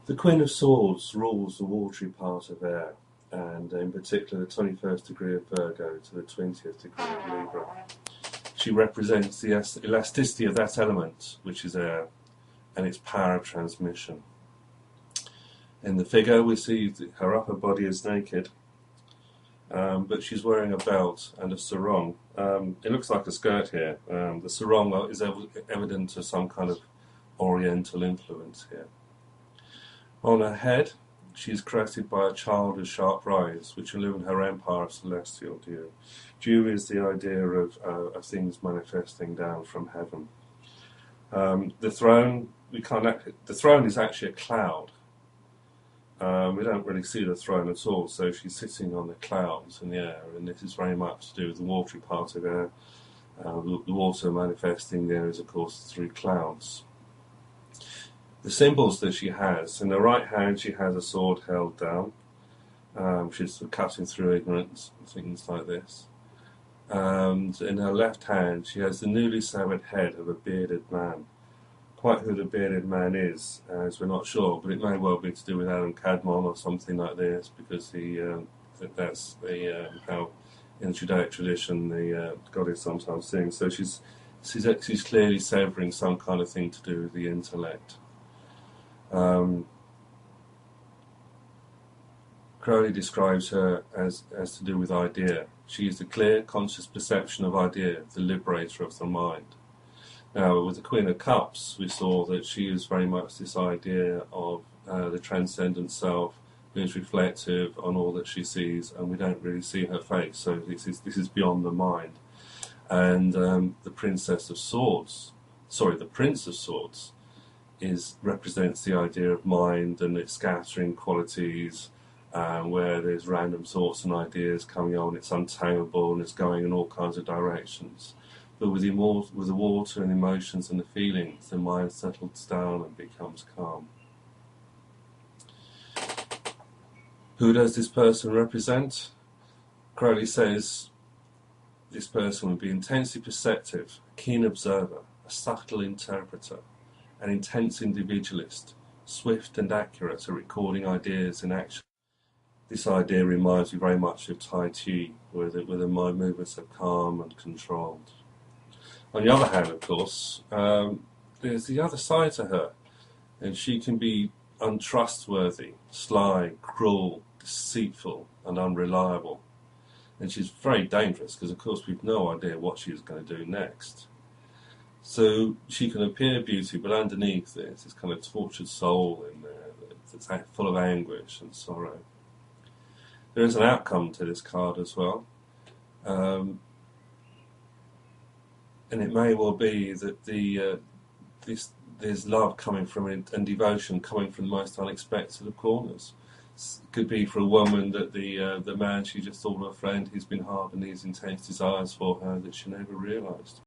The Queen of Swords rules the watery part of air, and in particular the 21st degree of Virgo to the 20th degree of Libra. She represents the elasticity of that element, which is air, and its power of transmission. In the figure we see that her upper body is naked, but she's wearing a belt and a sarong. It looks like a skirt here. The sarong is evident of some kind of oriental influence here. On her head, she is crested by a child with sharp eyes, which illumine her empire of celestial dew. Dew is the idea of things manifesting down from heaven. The throne, the throne is actually a cloud. We don't really see the throne at all, so she's sitting on the clouds in the air, and this is very much to do with the watery part of air. The water manifesting there is, of course, through clouds. The symbols that she has, in the right hand she has a sword held down. She's cutting through ignorance and things like this. And in her left hand she has the newly severed head of a bearded man. Quite who the bearded man is, as we're not sure, but it may well be to do with Adam Kadmon or something like this, because that's how in the Judaic tradition the goddess sometimes sings. So she's clearly severing some kind of thing to do with the intellect. Crowley describes her as to do with idea. She is the clear, conscious perception of idea, the liberator of the mind. Now, with the Queen of Cups, we saw that she is very much this idea of the transcendent self, who is reflective on all that she sees, and we don't really see her face. So this is beyond the mind. And the Prince of Swords, represents the idea of mind and its scattering qualities, where there's random thoughts and ideas coming on. It's untamable and it's going in all kinds of directions. But with the water and emotions and the feelings, the mind settles down and becomes calm. Who does this person represent? Crowley says this person would be intensely perceptive, a keen observer, a subtle interpreter, an intense individualist, swift and accurate at recording ideas in action. This idea reminds me very much of Tai Chi, where the mind movements are calm and controlled. On the other hand, of course, there's the other side to her, and she can be untrustworthy, sly, cruel, deceitful, and unreliable. And she's very dangerous because, of course, we've no idea what she's going to do next. So she can appear beauty, but underneath there's this kind of tortured soul in there that's full of anguish and sorrow. There is an outcome to this card as well. And it may well be that there's love coming from it and devotion coming from the most unexpected of corners. It could be for a woman that the man she just thought was a friend, he's been harbouring these intense desires for her that she never realised.